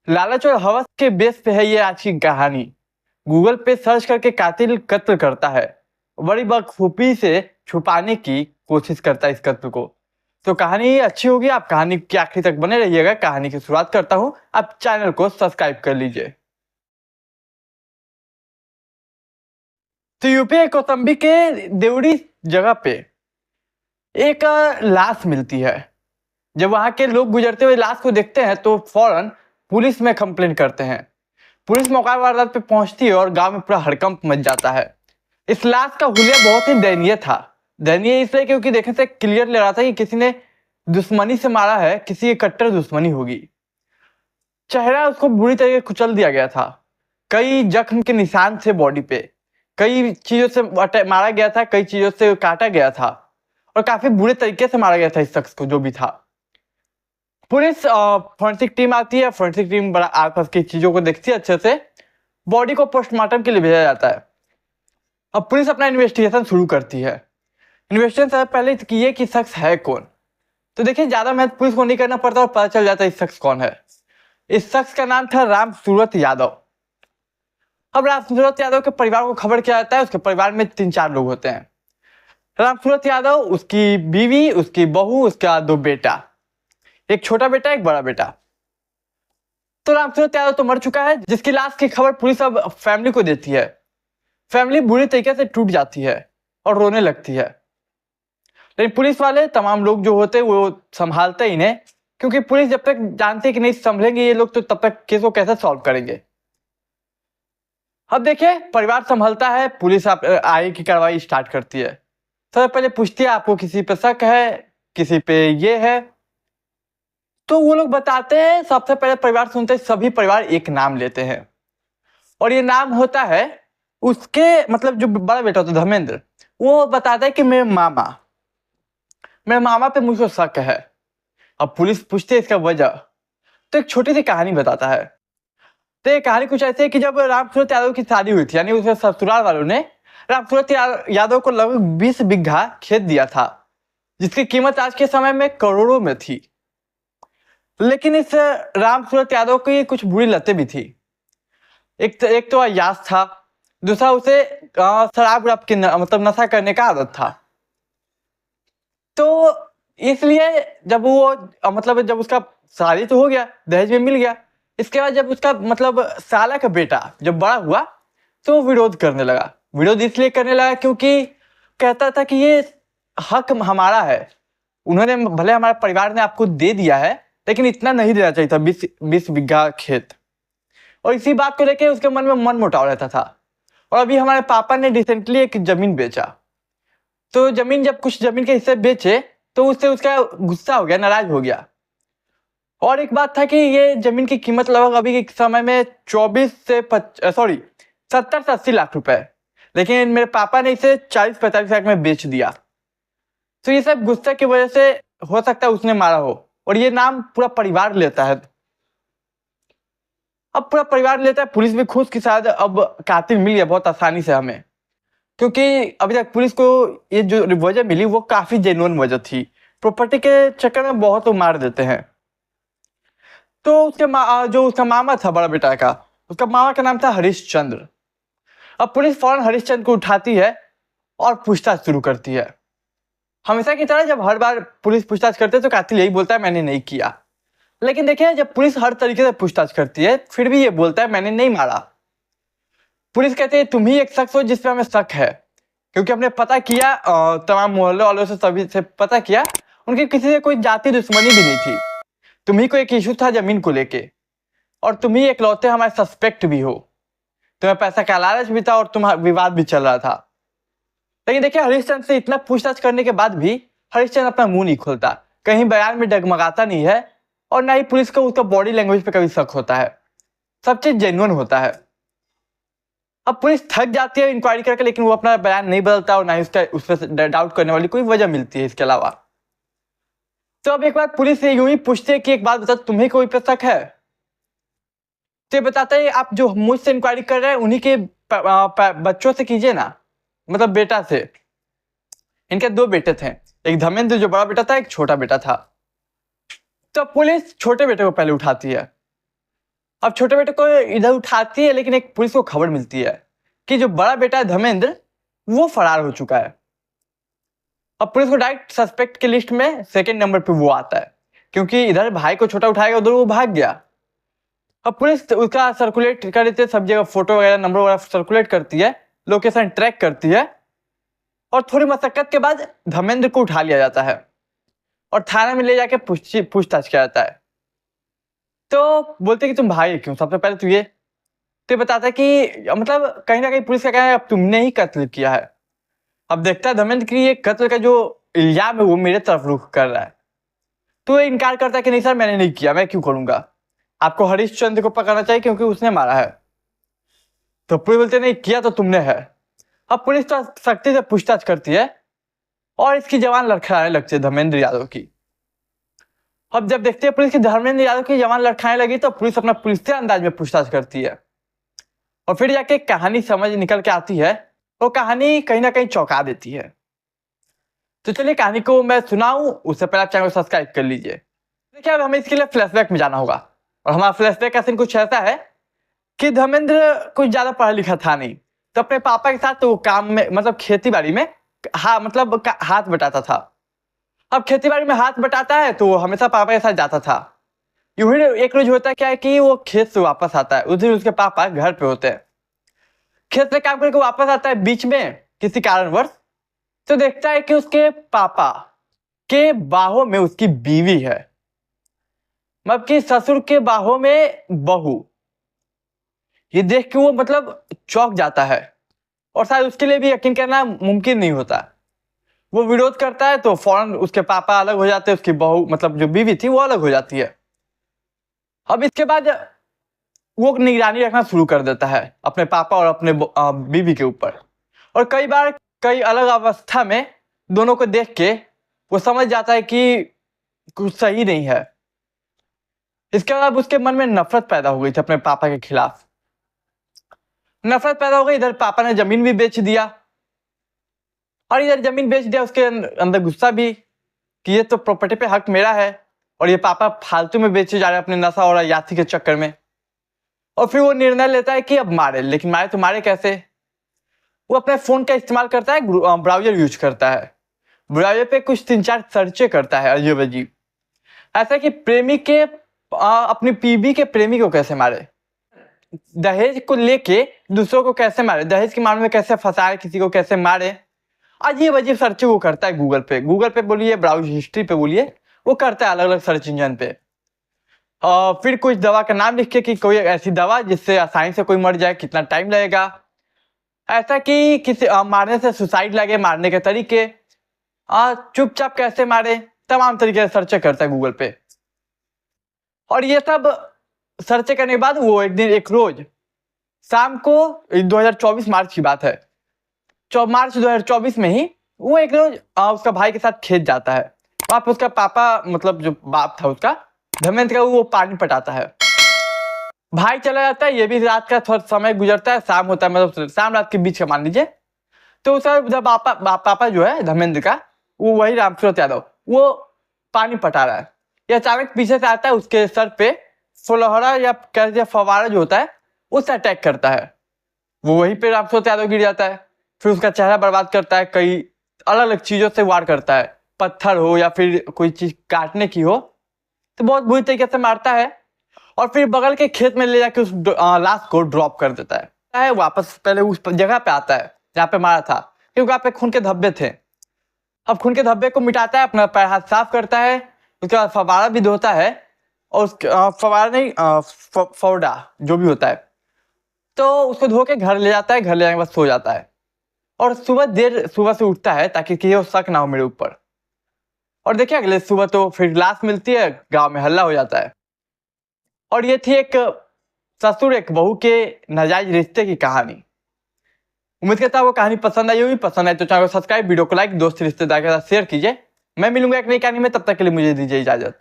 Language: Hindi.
लालच और हवस के बेस पे है ये आज की कहानी। गूगल पे सर्च करके कातिल कत्ल करता है, बड़ी बखूबी से छुपाने की कोशिश करता है इस कत्ल को। तो कहानी अच्छी होगी, आप कहानी के आखिरी तक बने रहिएगा। कहानी की शुरुआत करता हूँ, आप चैनल को सब्सक्राइब कर लीजिए। तो यूपी के कौतम्बी के देवड़ी जगह पे एक लाश मिलती है। जब वहां के लोग गुजरते हुए लाश को देखते हैं तो फौरन पुलिस में कंप्लेन करते हैं। पुलिस मौका वारदात पे पहुंचती है और गांव में पूरा हड़कंप मच जाता है। इस लाश का हुलिया बहुत ही दयनीय था। दयनीय इसलिए क्योंकि देखने से क्लियर लग रहा था कि किसी ने दुश्मनी से मारा है, किसी की कट्टर दुश्मनी होगी। चेहरा उसको बुरी तरीके से कुचल दिया गया था। कई जख्म के निशान थे बॉडी पे। कई चीजों से मारा गया था, कई चीजों से काटा गया था और काफी बुरे तरीके से मारा गया था इस शख्स को जो भी था। पुलिस फोरेंसिक टीम आती है। फोरेंसिक टीम बड़ा आसपास की चीजों को देखती है अच्छे से। बॉडी को पोस्टमार्टम के लिए भेजा जाता है। अब पुलिस अपना इन्वेस्टिगेशन शुरू करती है। इन्वेस्टिगेशन से पहले कि ये कि शख्स है कौन। तो देखिए, ज्यादा मेहनत पुलिस को नहीं करना पड़ता और पता चल जाता है इस शख्स कौन है। इस शख्स का नाम था राम सूरत यादव। अब राम सूरत यादव के परिवार को खबर किया जाता है। उसके परिवार में 3-4 लोग होते हैं। राम सूरत यादव, उसकी बीवी, उसकी बहू, उसका 2 बेटा, एक छोटा बेटा, एक बड़ा बेटा। तो राम सूरत यादव तो मर चुका है, जिसकी लाश की खबर पुलिस अब फैमिली को देती है। फैमिली बुरी तरीके से टूट जाती है और रोने लगती है। लेकिन पुलिस वाले तमाम लोग जो होते हैं वो संभालते ही नहीं, क्योंकि पुलिस जब तक जानती है कि नहीं संभलेंगे ये लोग तो तब तक केस को कैसे सॉल्व करेंगे। अब देखिए, परिवार संभलता है, पुलिस आगे की कार्रवाई स्टार्ट करती है। सबसे पहले पूछती है आपको किसी पे शक है, किसी पे ये है। तो वो लोग बताते हैं। सबसे पहले परिवार सुनते हैं, सभी परिवार एक नाम लेते हैं और ये नाम होता है उसके, मतलब जो बड़ा बेटा होता है धर्मेंद्र, वो बताता है कि मेरे मामा पे मुझको शक है। अब पुलिस पूछती है इसका वजह, तो एक छोटी सी कहानी बताता है। तो ये कहानी कुछ ऐसे है कि जब राम सूरत यादव की शादी हुई थी, यानी उसके ससुराल वालों ने राम सूरत यादव को लगभग 20 बीघा खेत दिया था, जिसकी कीमत आज के समय में करोड़ों में थी। लेकिन इस राम सूरत यादव की कुछ बुरी लतें भी थी। एक तो अय्याश था, दूसरा उसे शराब मतलब नशा करने का आदत था। तो इसलिए जब वो मतलब जब उसका शादी तो हो गया, दहेज में मिल गया, इसके बाद जब उसका मतलब साला का बेटा जब बड़ा हुआ तो विरोध करने लगा। विरोध इसलिए करने लगा क्योंकि कहता था कि ये हक हमारा है। उन्होंने भले हमारे परिवार ने आपको दे दिया है, लेकिन इतना नहीं देना चाहिए था, 20 बीघा खेत। और इसी बात को लेकर उसके मन में मन मुटाव रहता था। और अभी हमारे पापा ने रिसेंटली एक जमीन बेचा। तो जब कुछ जमीन के हिस्से बेचे तो उससे उसका गुस्सा हो गया, नाराज हो गया। और एक बात था कि ये जमीन की कीमत लगभग अभी के समय में 70 से 80 लाख रुपए, लेकिन मेरे पापा ने इसे 40-45 लाख में बेच दिया। तो ये सब गुस्से की वजह से हो सकता है उसने मारा हो, और ये नाम पूरा परिवार लेता है। अब पूरा परिवार लेता है, पुलिस भी खुश कि शायद अब कातिल मिल गया बहुत आसानी से हमें, क्योंकि अभी तक पुलिस को ये जो वजह मिली वो काफी जेन्युइन वजह थी। प्रॉपर्टी के चक्कर में बहुत लोग मार देते हैं। तो जो उसका मामा था बड़ा बेटा का, उसका मामा का नाम था हरिश्चंद्र। अब पुलिस फौरन हरिश्चंद्र को उठाती है और पूछताछ शुरू करती है। हमेशा की तरह जब हर बार पुलिस पूछताछ करते है तो कातिल यही बोलता है मैंने नहीं किया। लेकिन देखिए, जब पुलिस हर तरीके से पूछताछ करती है फिर भी ये बोलता है मैंने नहीं मारा। पुलिस कहती है तुम ही एक शख्स हो जिसपे हमें शक है, क्योंकि हमने पता किया, तमाम मोहल्ले वालों से सभी से पता किया, उनकी किसी से कोई जाति दुश्मनी भी नहीं थी। तुम ही को एक इशू था जमीन को लेके, और तुम ही इकलौते हमारे सस्पेक्ट भी हो। तुम्हें पैसा का लालच भी था और तुम्हारा विवाद भी चल रहा था। लेकिन देखिए, हरिश्चंद्र से इतना पूछताछ करने के बाद भी हरिश्चंद्र अपना मुंह नहीं खोलता, कहीं बयान में डगमगाता नहीं है, और ना ही पुलिस को उसका बॉडी लैंग्वेज पे कभी शक होता है। सब चीज जेन्युइन होता है। अब पुलिस थक जाती है इंक्वायरी करके, लेकिन वो अपना बयान नहीं बदलता और ना ही उस पर डाउट करने वाली कोई वजह मिलती है इसके अलावा। तो अब एक बार पुलिस से यूं ही पूछते है कि एक बात बता, तुम्हें कोई पे शक है? तो ये बताता है आप जो मुझसे इंक्वायरी कर रहे हैं उन्हीं के बच्चों से कीजिए ना, मतलब बेटा से। इनके 2 बेटे थे, एक धर्मेंद्र जो बड़ा बेटा था, एक छोटा बेटा था। तो पुलिस छोटे बेटे को पहले उठाती है। अब छोटे बेटे को इधर उठाती है, लेकिन एक पुलिस को खबर मिलती है कि जो बड़ा बेटा है धर्मेंद्र वो फरार हो चुका है। अब पुलिस को डायरेक्ट सस्पेक्ट की लिस्ट में सेकंड नंबर पे वो आता है, क्योंकि इधर भाई को छोटा उठाएगा, उधर वो भाग गया। अब पुलिस उसका सर्कुलेट कर देती है, सब जगह फोटो वगैरह नंबर वगैरह सर्कुलेट करती है, लोकेशन ट्रैक करती है, और थोड़ी मशक्कत के बाद धर्मेंद्र को उठा लिया जाता है और थाना में ले जाके पूछताछ किया जाता है। तो बोलते कि तुम भाई क्यों, सबसे पहले तो बताता है कि मतलब कहीं ना कहीं पुलिस का कहना है अब तुमने ही कत्ल किया है। अब देखता है धर्मेंद्र की ये कत्ल का जो इल्जाम है वो मेरे तरफ रुख कर रहा है, तो ये इनकार करता है कि नहीं सर मैंने नहीं किया, मैं क्यों करूंगा, आपको हरीशचंद्र को पकड़ना चाहिए क्योंकि उसने मारा है। तो पुलिस बोलते नहीं किया तो तुमने है। अब पुलिस तो सख्ती से पूछताछ करती है और इसकी जवान लड़खड़ाने लगती है धर्मेंद्र यादव की। अब जब देखते हैं पुलिस की धर्मेंद्र यादव की जवान लड़खड़ाने लगी तो पुलिस अपना पुलिस अंदाज में पूछताछ करती है और फिर जाके कहानी समझ निकल के आती है। तो कहानी कहीं ना कहीं चौंका देती है। तो चलिए कहानी को मैं सुनाऊं उससे पहले आप चैनल को सब्सक्राइब कर लीजिए। देखिए अब हमें इसके लिए फ्लैशबैक में जाना होगा, और हमारा फ्लैशबैक का सीन कुछ ऐसा है कि धर्मेंद्र कुछ ज्यादा पढ़ा लिखा था नहीं, तो अपने पापा के साथ वो काम में मतलब खेती बाड़ी में हाथ बटाता था। अब खेती बाड़ी में हाथ बटाता है तो वो हमेशा पापा के साथ जाता था। यूं ही एक रोज होता क्या है कि वो खेत से वापस आता है, उस दिन उसके पापा घर पे होते हैं। खेत से काम करके वापस आता है, बीच में किसी कारणवश तो देखता है कि उसके पापा के बाहों में उसकी बीवी है, मतलब कि ससुर के बाहों में बहू। ये देख के वो मतलब चौंक जाता है और शायद उसके लिए भी यकीन करना मुमकिन नहीं होता। वो विरोध करता है तो फौरन उसके पापा अलग हो जाते हैं, उसकी बहू मतलब जो बीवी थी वो अलग हो जाती है। अब इसके बाद वो निगरानी रखना शुरू कर देता है अपने पापा और अपने बीवी के ऊपर, और कई बार कई अलग अवस्था में दोनों को देख के वो समझ जाता है कि कुछ सही नहीं है। इसके बाद उसके मन में नफरत पैदा हो गई थी अपने पापा के खिलाफ। नफरत पैदा हो गई, इधर पापा ने जमीन भी बेच दिया, और इधर जमीन बेच दिया उसके अंदर गुस्सा भी कि ये तो प्रॉपर्टी पे हक मेरा है और ये पापा फालतू में बेचे जा रहे हैं अपने नशा और यात्री के चक्कर में। और फिर वो निर्णय लेता है कि अब मारे, लेकिन मारे तो मारे कैसे। वो अपने फोन का इस्तेमाल करता है, ब्राउजर यूज करता है, ब्राउजर पे कुछ 3-4 सर्चे करता है अजीब अजीब, ऐसा कि प्रेमी के अपनी पीबी के प्रेमी को कैसे मारे, दहेज को लेके दूसरों को कैसे मारे, दहेज के मामले में कैसे फंसाए, किसी को कैसे मारे, अजीब अजीब सर्च वो करता है गूगल पे बोलिए, ब्राउज हिस्ट्री पे बोलिए, वो करता है अलग अलग सर्च इंजन पे। फिर कुछ दवा का नाम लिख के कि कोई ऐसी दवा जिससे आसानी से कोई मर जाए, कितना टाइम लगेगा, ऐसा कि किसी मारने से सुसाइड लगे, मारने के तरीके, चुपचाप कैसे मारे, तमाम तरीके से सर्च करता है गूगल पे। और ये सब सर्च करने के बाद वो एक रोज शाम को 2024 मार्च की बात है, मार्च 2024 में ही वो एक रोज उसका भाई के साथ खेत जाता है। वहां पे उसका पापा मतलब जो बाप था उसका धर्मेंद्र का, वो पानी पटाता है। भाई चला जाता है, ये भी रात का थोड़ा समय गुजरता है, शाम होता है, मतलब शाम रात के बीच का मान लीजिए। तो उसका पापा जो है धर्मेंद्र का, वो वही रामसूरत यादव, वो पानी पटा रहा है। ये अचानक पीछे से आता है, उसके सर पे फुलहरा या कह लीजिए फवारा जो होता है उससे अटैक करता है। वो वहीं पे रामसूरत यादव गिर जाता है। फिर उसका चेहरा बर्बाद करता है, कई अलग अलग चीजों से वार करता है, पत्थर हो या फिर कोई चीज काटने की हो, तो बहुत बुरी तरीके से मारता है। और फिर बगल के खेत में ले जाके उस लाश को ड्रॉप कर देता है। वापस पहले उस जगह पे आता है जहाँ पे मारा था, क्योंकि वहाँ पे खून के धब्बे थे। अब खून के धब्बे को मिटाता है, अपना पैर हाथ साफ करता है, उसके बाद फवारा भी धोता है, और फवारा नहीं फौडा जो भी होता है, तो उसको धो के घर ले जाता है। घर ले जाने के बाद सो जाता है, और सुबह से उठता है ताकि किसी को शक ना हो मेरे ऊपर। और देखिए अगले सुबह तो फिर लाश मिलती है, गांव में हल्ला हो जाता है। और ये थी एक ससुर एक बहू के नाजायज रिश्ते की कहानी। उम्मीद करता हूँ कहानी पसंद आई होगी। पसंद आई तो चैनल को सब्सक्राइब, वीडियो को लाइक, दोस्त रिश्तेदार के साथ शेयर कीजिए। मैं मिलूंगा एक नई कहानी में, तब तक के लिए मुझे दीजिए इजाजत।